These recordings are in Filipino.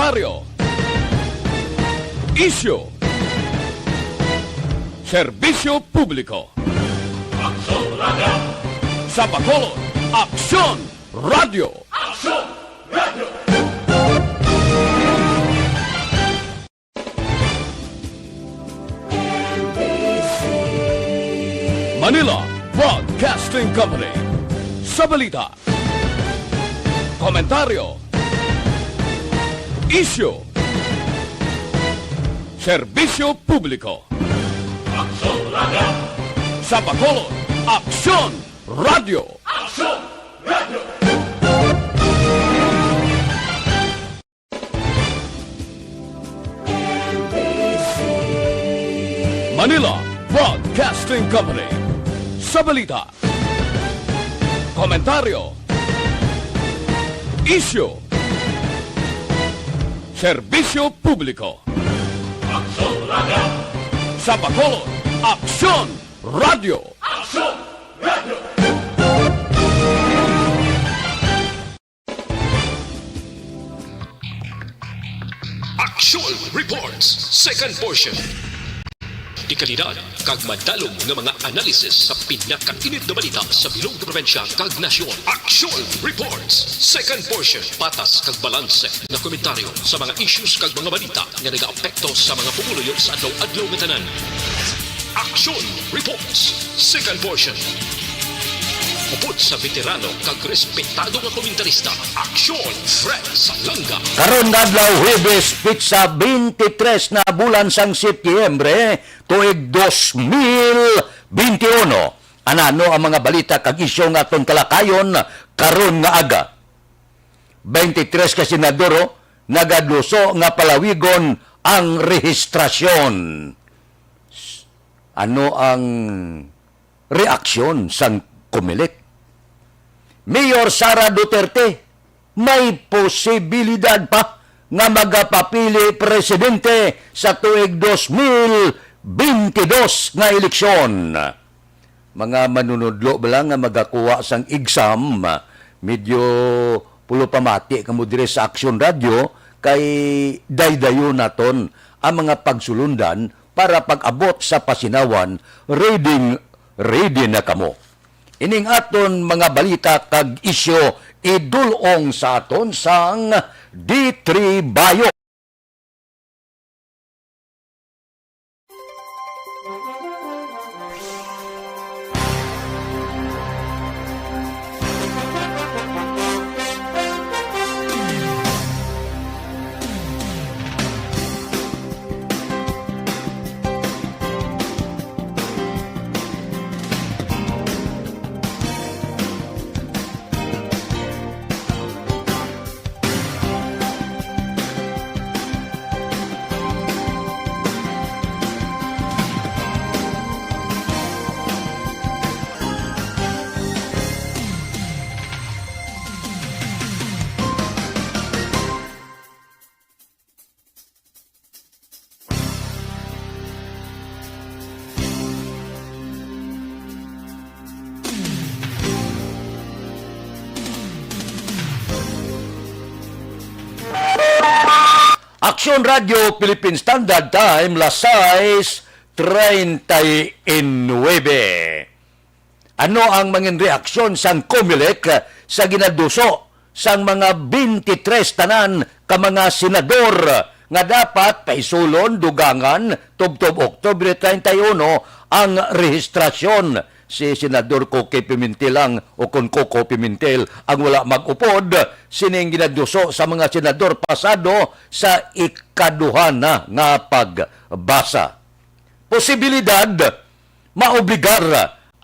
komentaryo, isyu, serbisyo publiko. Aksyon Radio! Sa Bacolod, Aksyon Radio! Aksyon Radio! Manila Broadcasting Company. Sa balita, komentaryo, isyu, serbisyo publiko. Aksyon Radio! Sa Bacolod, Aksyon Radio! Aksyon Radio! Manila Broadcasting Company. Sa balita, komentaryo, isyu, serbisyo publiko. Aksyon Radio! Sa Bacolod, Aksyon Radio! Aksyon Radio! Action Reports, second portion. Di kalidad, kag madalong ng mga analisis sa pinakainit na balita sa bilog na probinsya kag nasyon. Action Reports, second portion. Patas kag balanse na komentaryo sa mga issues kag mga balita nga nag-aapekto sa mga pumuluyo sa adlaw-adlaw nga tanan. Action Reports, second portion. Upod sa veterano kag respetado nga komentarista, Aksyon Fred Salanga. Karon adlaw Huwebes pitsa 23 na bulan sang Setyembre tuig 2021. Anano ang mga balita kag isyu nga aton kalakayon karon nga aga. 23 ka senador nagadluso nga palawigon ang rehistrasyon. Ano ang reaksyon sang Comelec? Mayor Sara Duterte, may posibilidad pa nga magapapili presidente sa tuig 2022 nga eleksyon. Mga manunudlo ba lang nga magakuha sang exam, medyo pulo pamati kamo dire sa Aksyon Radio kay daydayon naton ang mga pagsulundan para pag-abot sa pasinawan, ready na kamo. Ining aton mga balita kag isyu idulong sa aton sang D3 Bayo. Aksyon Radio Philippine Standard Time, las 6:39. Ano ang mga reaksyon sang Comelec sa ginaduso sang mga 23 tanan ka mga senador nga dapat paisulon dugangan tubtob Oktubre 31 ang rehistrasyon? Si Senador Coqui Pimentel lang o kung Coco Pimentel ang wala mag-upod, sining ginaduso sa mga senador pasado sa ikaduhan na nga pagbasa. Posibilidad maobligar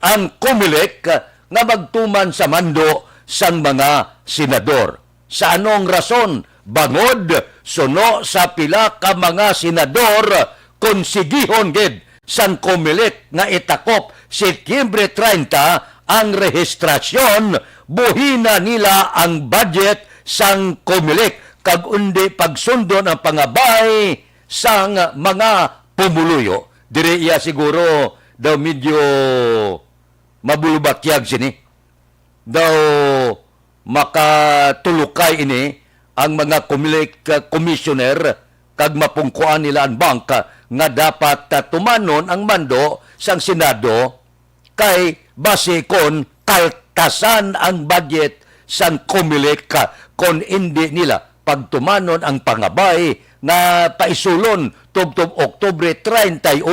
ang Comelec nga magtuman sa mando sang mga senador. Sa anong rason? Bangod suno sa pila ka mga senador konsigihon gid sang Comelec nga itakop Setyembre 30 ang rehistrasyon, buhina nila ang budget sang Comelec kag undi pagsundo ng pangabay sang mga pumuluyo. Dire iya siguro daw medyo mabulubakyag sini. Daw makatulukay ini ang mga commissioner kag mapungkuan nila ang bangka nga dapat tumanon ang mando sang Senado kay base kon kaltasan ang budget sang COMELEC kon hindi nila pagtumanon ang pangabay na paisulon tubtob Oktubre 31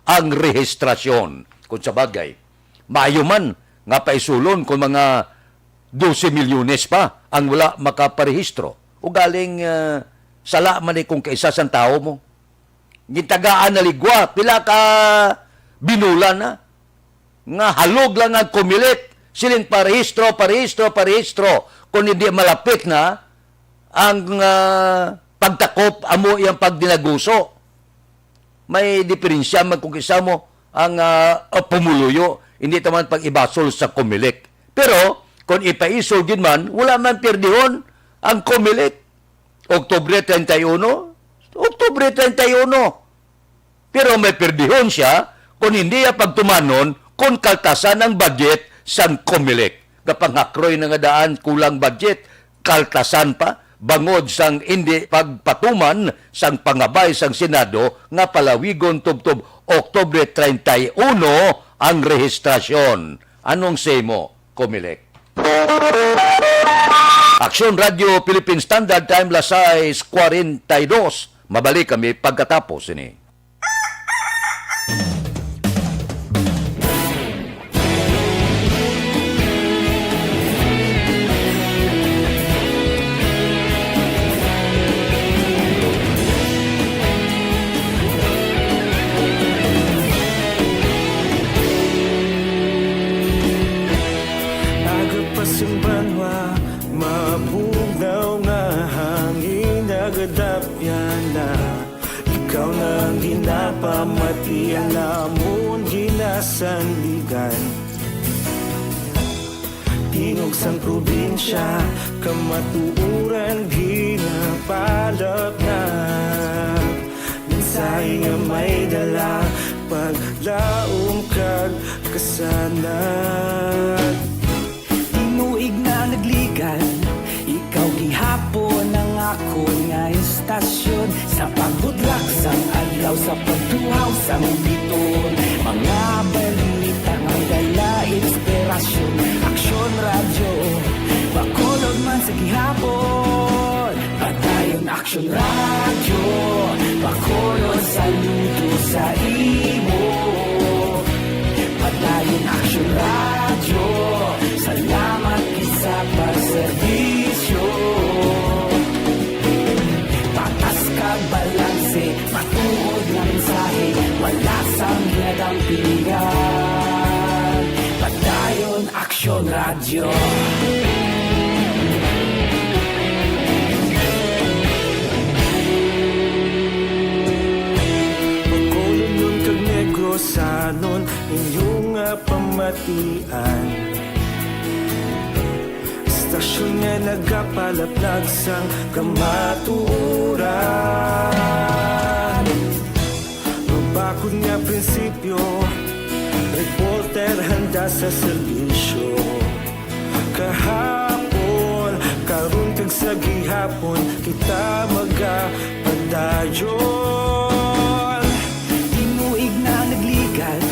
ang rehistrasyon. Kung sa bagay, maayo man nga paisulon kung mga 12 milyones pa ang wala makaparehistro. O galing sala man kung kaisa sang tao mo. Gitagaan na ligwa, pila ka binulan na. Nga halog lang ang COMELEC, siling parehistro. Kung hindi malapit na ang pagtakop, amo yung pagdinaguso. May diferensya man kung isa mo ang pumuluyo, hindi naman pag-ibasol sa COMELEC. Pero, kung ipaisol din man, wala man perdihon ang COMELEC. Oktubre 31. Pero may perdihon siya kung hindi pagtumanon kung kaltasan ang budget sang COMELEC. Kapag hakroy na nga daan kulang budget, kaltasan pa, bangod sang hindi pagpatuman sang pangabay sang Senado nga palawigon tubtob Oktubre 31 ang rehistrasyon. Anong say mo, COMELEC? Aksyon Radio Philippine Standard Time Lasay 42. Mabalik kami pagkatapos ini. Agapasumbanwa, mabugaw nga hangin nagadapyan na. Ikaw nang ginapamatian namon ginasandigan. Tinog sang probinsya, kamatuuran ginapalap na. Minsay nga may dala, paglaom kag kasanan. Tinuig na nagligan, ikaw gihapon ang ako nga istasyon. Sa pagbudlak sang adlaw, sa pagduhaw sang biton. Mga balita nga dala inspirasyon. Aksyon radyo, bakolod man sa gihapon. Padayon aksyon radyo, bakolod sa luto sa imo. Padayon aksyon radyo, salamat isa pagserbisyo. Patas ka balanse, matuod na mensahe, wala sang ginadampingan. Padayon aksyon radyo. Bakolod nun kag Negrosanon, inyong pamatian. Istasyon nga nagapalaplag sang kamaturan. Mabakod nga prinsipyo, reporter handa sa serbisyo. Kahapon, karon kag sa gihapon, kita magapadayon. Tinuig na nagligan,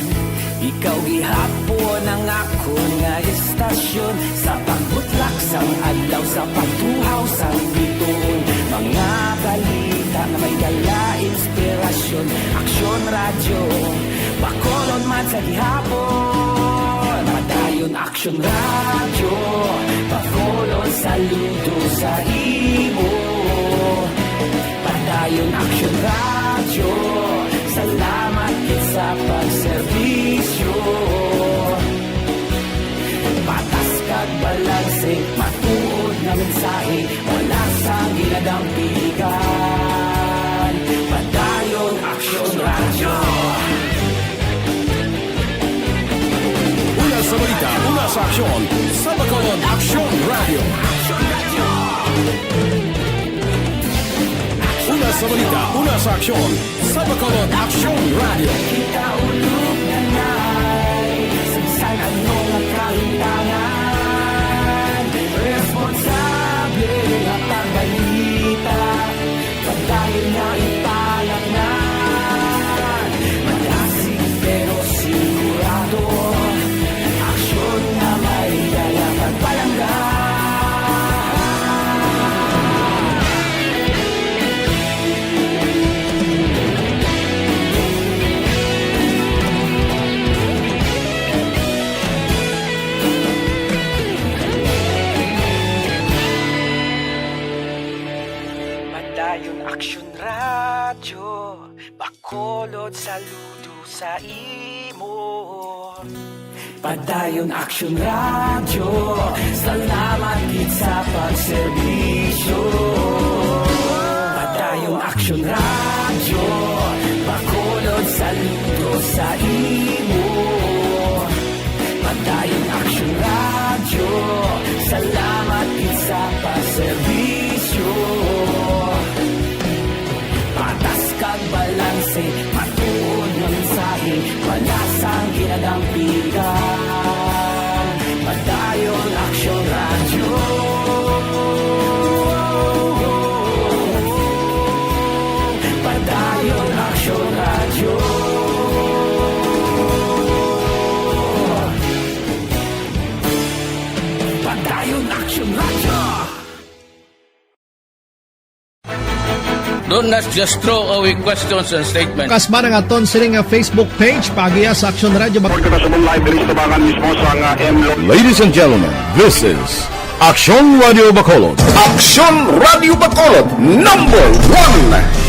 ikaw gihapon ang ako nga istasyon. Sa pagbutlak sang adlaw, sa pagtuhaw sang biton. Mga balita na may dala inspirasyon. Aksyon radyo, bakolod man sa gihapon. Padayon aksyon radyo, bakolod saludo sa imo. Padayon aksyon radyo, salamat sa pagserbisyo. Patas kag balanse, matuod na mensahe, wala sang ginadampigan. Padayon aksyon radyo. Una sa balita, una sa aksyon, sa Bacolod Aksyon Radio. Una sa balita, una sa aksyon, sa Bacolod Aksyon Radio. Kita ulog na na'y Sansan anong nakahintangan. Responsable at pagbalita Padayon Aksyon Radyo, Bacolod saludo sa imo. Padayon Aksyon Radyo, salamat gid sa pagserbisyo. Padayon Aksyon Radyo, Bacolod saludo sa imo. Padayon Aksyon Radyo, salamat gid sa pagserbisyo. Patas kag balanse, matuod ng mensahe, palasang ginadampigan. Padayon Aksyon Radyo. Padayon Aksyon Radyo. Padayon Aksyon Radyo. Don't not just throw away questions and statements. Kasma ng aton sining nga Facebook page pagiya sa Aksyon Radyo. Ladies and gentlemen, this is Aksyon Radio Bacolod. Aksyon Radio Bacolod #1.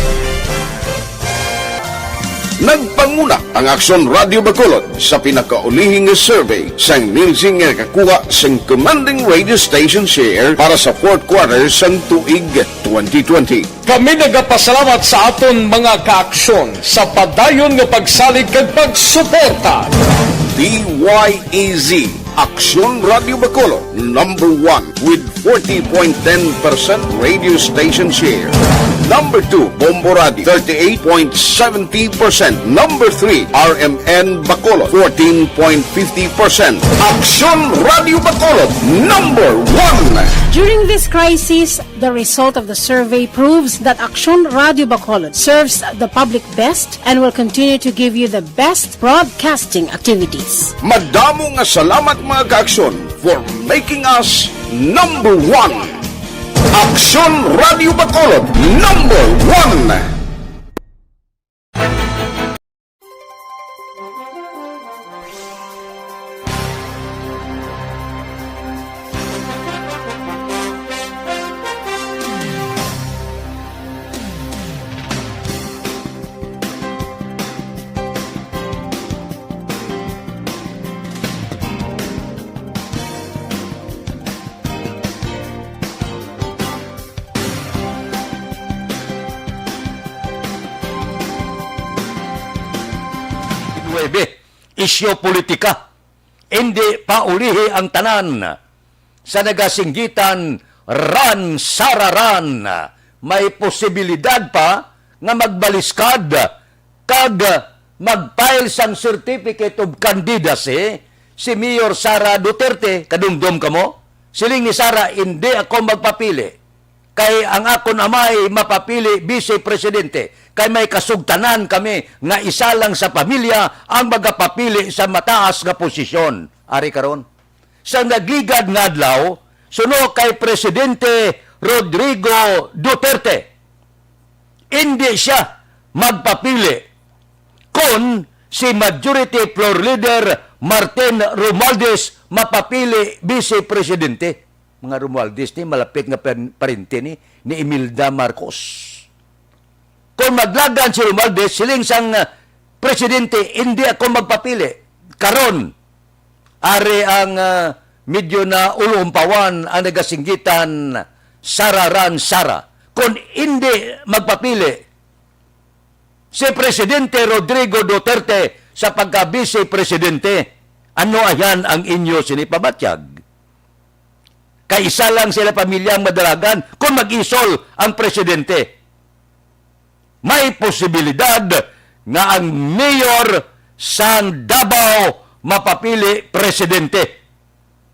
Nagpanguna ang Aksyon Radio Bacolod sa pinakaulihing survey sang Nielsen nga kakuha sang commanding radio station share para sa fourth quarter sang tuig 2020. Kami nagapasalamat sa aton mga kaaksyon sa padayon nga pagsalig kag pagsuporta. DYEZ Aksyon Radio Bacolod #1 with 40.10% radio station share. Number 2, Bombo Radio, 38.70%. Number 3, RMN Bacolod, 14.50%. Aksyon Radio Bacolod, #1. During this crisis, the result of the survey proves that Aksyon Radio Bacolod serves the public best and will continue to give you the best broadcasting activities. Madamo nga salamat mga kaaksyon for making us #1. Aksyon Radio Bacolod, #1. Isyo politika. Hindi paulihi ang tanan. Sa nagasinggitan, ran, sararan. May posibilidad pa nga magbaliskad kag mag-file sang certificate of candidacy si Mayor Sara Duterte. Kadumdum ka mo? Siling ni Sara, hindi ako magpapili. Kay ang akon amay mapapili vice presidente. Kay may kasugtanan kami nga isa lang sa pamilya ang magapapili sa mataas nga posisyon. Ari karon. Sa nagligad nga adlaw, suno kay Presidente Rodrigo Duterte. Hindi siya magpapili kung si Majority Floor Leader Martin Romualdez mapapili vice presidente. Mga Romualdez ni malapit nga parente ni Imelda Marcos. Kung maglagan si Romualdez, siling sang presidente, hindi ako magpapili. Karon, ari ang medyo na ulumpawan ang nagasinggitan sararan sara. Kung hindi magpapili si Presidente Rodrigo Duterte sa pagka-vice presidente, ano ayan ang inyo sinipabatyag? Kaisa lang sila pamilyang madalagan kung mag-isol ang presidente. May posibilidad nga ang mayor sang Davao mapapili presidente.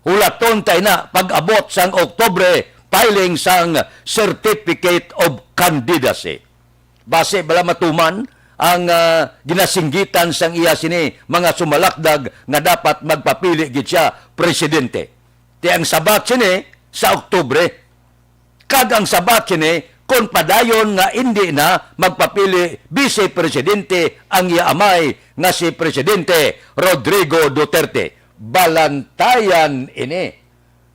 Hulaton tayo na pag-abot sang Oktubre, filing sang Certificate of Candidacy. Base bala matuman ang ginasinggitan sang iya sini mga sumalakdag nga dapat magpapili gid siya presidente. Ti ang sabat sini sa Oktubre. Kag ang sabat sini kung padayon nga hindi na magpapili vice presidente ang iamay nga si Presidente Rodrigo Duterte. Balantayan ini.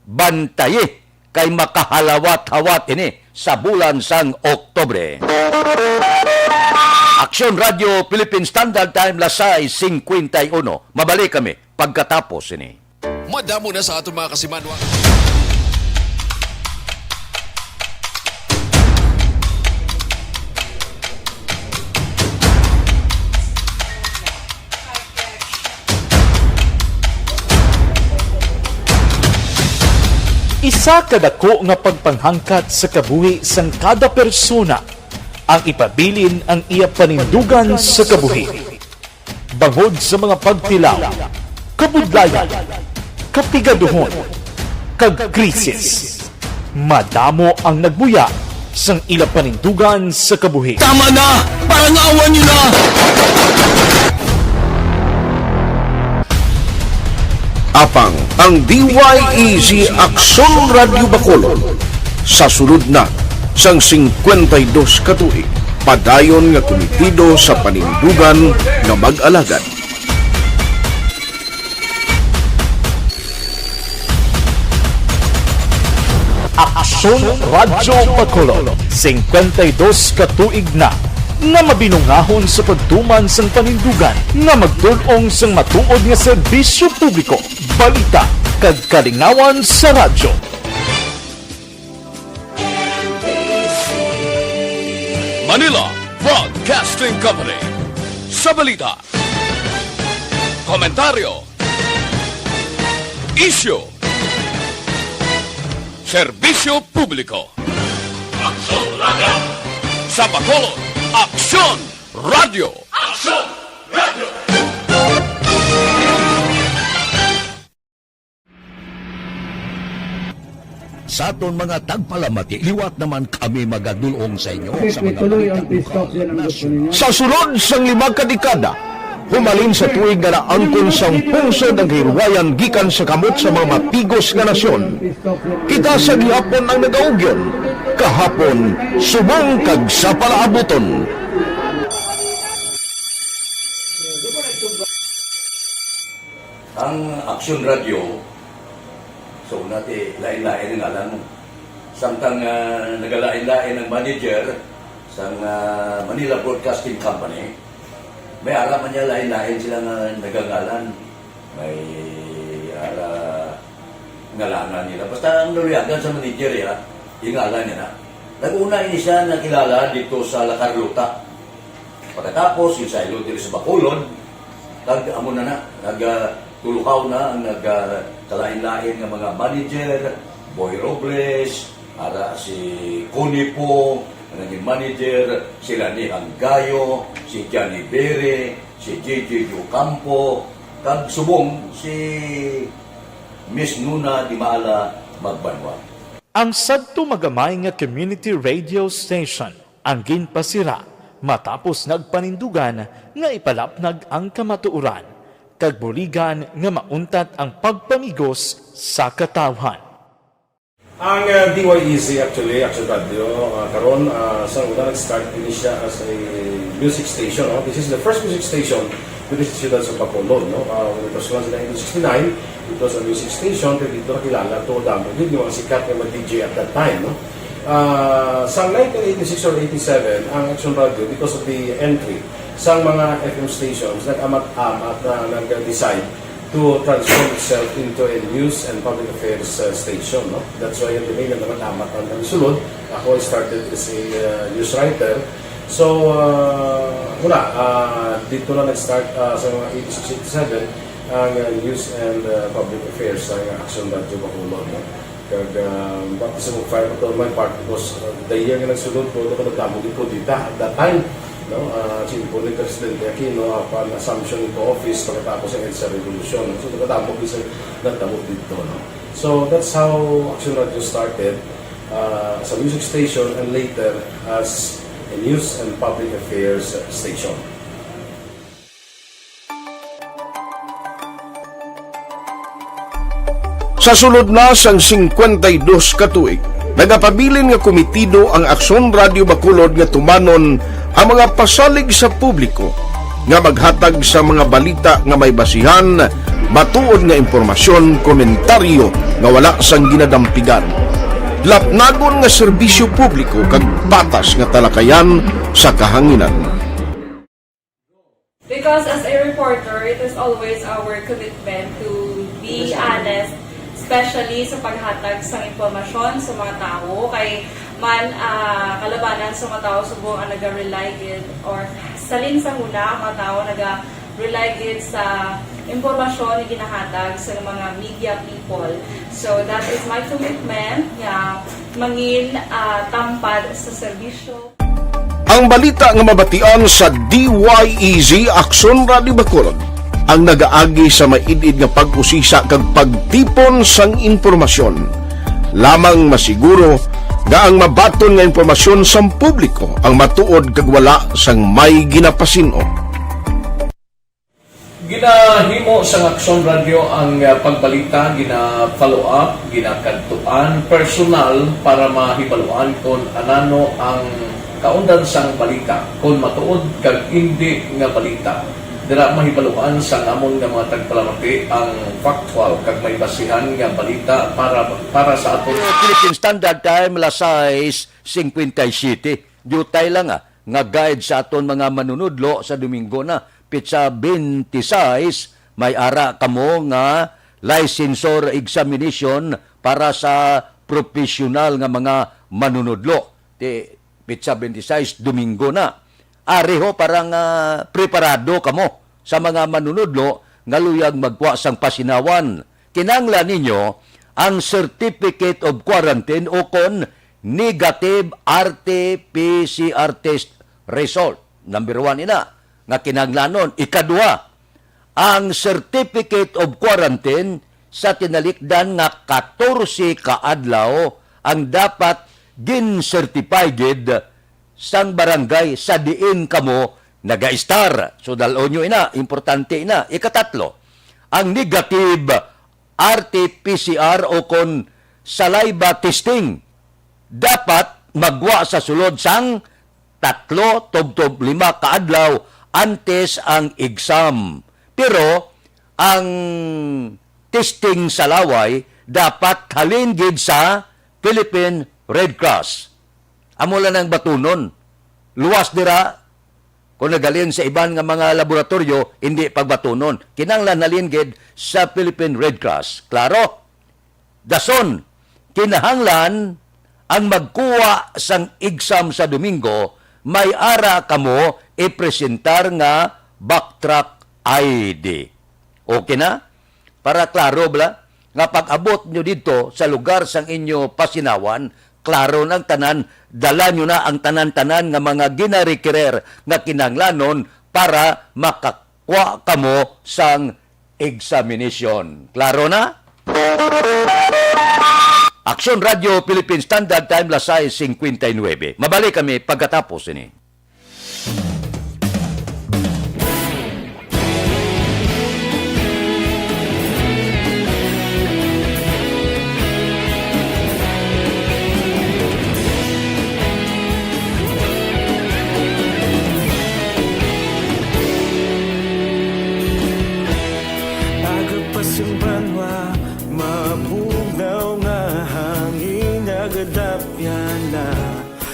Bantayi kay makahalawat-hawat ini sa bulan sang Oktobre. Aksyon Radio Philippine Standard Time lasay 51. Mabalik kami pagkatapos ini. Madamo na sa aton mga kasimanwa. Isa kadako nga pagpanghangkat sa kabuhi sang kada persona ang ipabilin ang iya panindugan sa kabuhi. Bangod sa mga pagtilaw, kabudlayan, kapigaduhon, kagkrisis. Madamo ang nagbuya sang ila panindugan sa kabuhi. Tama na! Parang awan nyo na! Apang ang DYEZ Aksyon Radio Bacolod sa sulod na sang 52 katuig padayon nga komitido sa panindugan nga mag-alagad. Aksyon Radio Bacolod 52 katuig na nga mabinungahon sa pagtuman sang panindugan nga magtulong sang matuod nga serbisyo publiko, balita kag kalingawan sa radyo. Manila Broadcasting Company. Sa balita, komentaryo, isyu, serbisyo publiko. Aksyon Radio! Sa Bacolod, Aksyon Radio! Aksyon Radio! Sa aton mga tagpalamati, liwat naman kami magadulong sa inyo sa mga Sa sulod sang 5 kadekada, humalin sa tuig nga naangkon sang pungsod ang hirwayan gikan sa kamot sa mga mapigos nga nasyon. Kita sa gihapon ang nagaugyon, kahapon subong kag sa palaabuton. Ang Aksyon Radio, so nati lain-lain ang alam mo. Samtang nagalain-lain ang manager sa Manila Broadcasting Company, may araman niya lain-lain sila nga nagangalan. May ngalanan nila. Basta ang naluyagan sa manager ya, ingalan niya na. Nag-una ini siya nakilala dito sa La Carlota. Pagkatapos, yung sa Ilod sa Bacolod, amo na nagtulukaw na ang nagkalain-lain ng mga manager, Boy Robles, ara si Connie po, ang naging manager, sila ni Anggayo, si Johnny Bere, si JJ Ocampo, kag subong si Miss Nuna Di Maala Magbanwa. Ang sadto magamay nga community radio station ang ginpasira matapos nagpanindugan nga ipalapnag ang kamatuuran kag buligan nga mauntat ang pagpamigos sa katawhan. Ang DYEZ actually, Aksyon Radio, karon sa una nag-start din siya as a music station. No? This is the first music station dito sa siyudad sa Bacolod. No? When it was launched in 1969, it was a music station pero dito nakilala to damo din yung mga sikat na DJ at that time. No? Sa 1986 or 87, ang Aksyon Radio, because of the entry sa mga FM stations, nag-amat-amat na nag-decide to transform itself into a news and public affairs station. No? That's why yung domain na naman-amat ang nagsulod. Ako started as a news writer. So, dito na nag-start sa mga 86-87 ang news and public affairs sa Aksyon Radio Bacolod. No? Bakit sa mga fire patrol my part because the year nga nagsulod ko, ito nagdamo din po dito at that time. No, po ni Presidente Aquino upon assumption into office pagkatapos ng EDSA Revolution. So, nagdamo dito. No? So, that's how Aksyon Radio started as a music station and later as a news and public affairs station. Sa sulod na sang 52 katuig, nagapabilin nga komitido ang Aksyon Radio Bacolod nga tumanon ang mga pasalig sa publiko nga maghatag sa mga balita nga may basihan, matuod nga impormasyon, komentaryo nga wala sang ginadampigan. lapnagon nga serbisyo publiko kag batas nga talakayan sa kahanginan. Because as a reporter, it is always our commitment to be honest, especially sa paghatag sa impormasyon sa mga tao, kay man kalabanan sa mga tao subong ang naga-rely gid or salin sa huna ang mga tao naga-rely gid sa impormasyon na ginahatag sa mga media people. So that is my commitment nga mangin tampad sa serbisyo. Ang balita nga mabatian sa DYEZ Aksyon Radio Bacolod ang nagaagi sa maidid nga pag-usisa kag pagtipon sang impormasyon. Lamang masiguro nga ang mabaton nga impormasyon sang publiko ang matuod kag wala sang may ginapasino. Ginahimo sa Aksyon Radio ang pagbalita, gina-follow up, ginakadtuan, personal para mahibaluan kung anano ang kaundan sang balita, kung matuod kag hindi nga balita. Dira mahibaluan sang amon nga mga tagpalamati ang factual kag may basihan nga balita para sa aton. Philippine Standard Time, Lasais 57. Dutay lang nga guide sa aton mga manunudlo sa Domingo na. Pitsa 26, may ara kamo nga licensor examination para sa professional nga mga manunudlo. Pitsa 26, Domingo na. Ari ho, parang preparado kamo sa mga manunudlo nga luyag magkuha sang pasinawan. Kinanglan ninyo ang Certificate of Quarantine o kon Negative RT-PCR test result. Number 1 ina, nga kinanglanon. Ikaduha, ang Certificate of Quarantine sa tinalikdan nga 14 kaadlaw ang dapat gin-certified sang barangay sa diin kamo naga-star. So dalon nyo ina, importante ina. Ikatatlo, ang negative RT-PCR o kon saliva testing dapat magwa sa sulod sang 3 tubtob 5 kaadlaw antes ang exam. Pero ang testing sa laway dapat halin gid sa Philippine Red Cross. Amo lang ang batunon. Luwas dira kung nagalin sa iban nga mga laboratorio, hindi pagbatunon. Kinanglan halin gid sa Philippine Red Cross. Klaro? Dason, kinahanglan ang magkuha sang exam sa Domingo, may ara kamo ipresentar nga backtrack ID. Okay na? Para klaro bla? Nga pag-abot nyo dito sa lugar sang inyo pasinawan, klaro ng tanan, dala nyo na ang tanan-tanan nga mga ginarikirer nga kinanglanon para makakuha kamo sang examination. Klaro na? Aksyon Radio Philippine Standard Time, Lasai 59. Mabalik kami pagkatapos ini. Agapasang banwa, mabugaw nga hangin agadapyan na.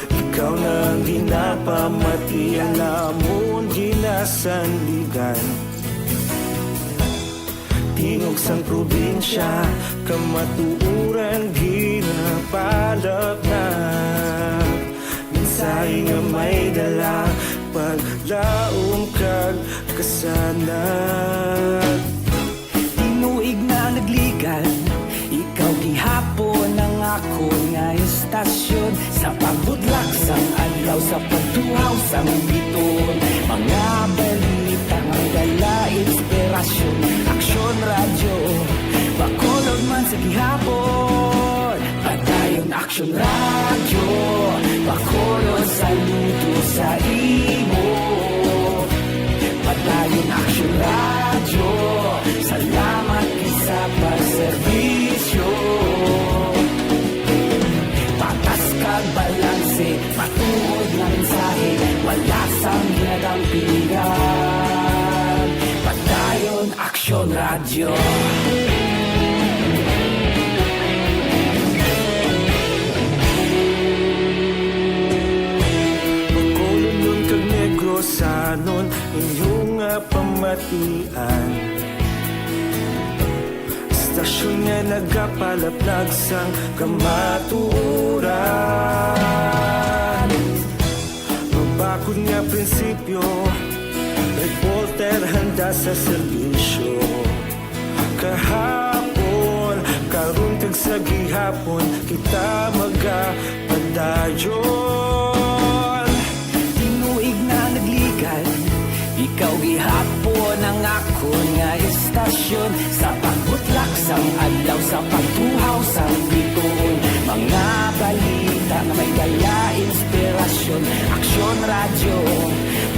Ikaw nang ginapamatian lamon ginasandigan. Tingog sang probinsya, kamatuuran ginapalap na. Minsay nga may dala, paglaom kag kasanat. Tinuig na nagligan, ikaw gihapon ang ako nga istasyon. Sa pagbudlak sang adlaw, sa pagtuhaw sang biton, mga balita nga dala inspirasyon. Aksyon Radio, Bacolod man sa gihapon. Padayon Aksyon Radio, Bacolod saludo sa imo. Padayon Aksyon Radio, salamat sa pagserbisyo. Patas kag balanse, patuod na mensahe, wala sang ginadampingan. Padayon Aksyon Radio. Ilosanon inyong pamatian. Istasyon nga nagapalaplag sang kamaturan. Mabakod nga prinsipyo, reporter handa sa serbisyo. Kahapon, karun kag sa gihapon, kita magapadayon. Tinuig na nagligan, ikaw gihapon ang ako nga istasyon. Sa pagbutlak sang adlaw, sa pagtuhaw sang bituon, mga balita na may dala inspirasyon. Aksyon radyo,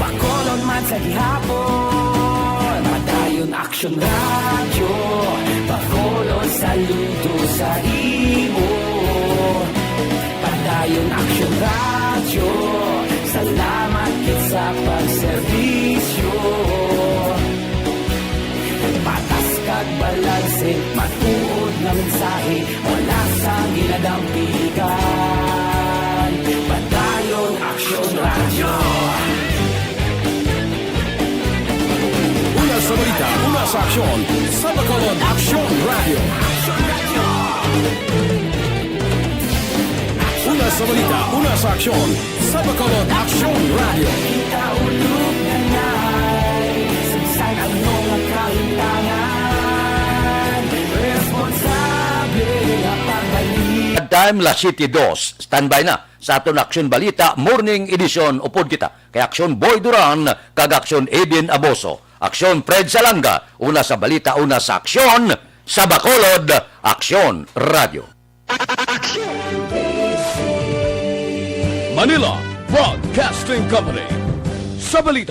Bacolod man sa gihapon. Madayon Aksyon radyo, Bacolod saludo sa imo. Padayon Aksyon radyo, salamat kit sa pagserbisyo. Patas kag balanse, matuod na mensahe, wala sang ginadampikan. Padayon Aksyon radyo. Una sa balita, una sa aksyon, sa Bacolod Aksyon Radio. Una sa balita, una sa aksyon, sa Bacolod Aksyon Radio. Kita ulog na ngay, sagsay ang mga kalintangan. Responsable ang pagbalik. Time la City 2. Standby na sa aton Aksyon Balita Morning Edition upod kita kay Aksyon Boy Duran kag Aksyon Edin Aboso. Aksyon Fred Salanga, una sa balita, una sa aksyon, sa Bacolod Aksyon Radio. Manila Broadcasting Company. Sa balita.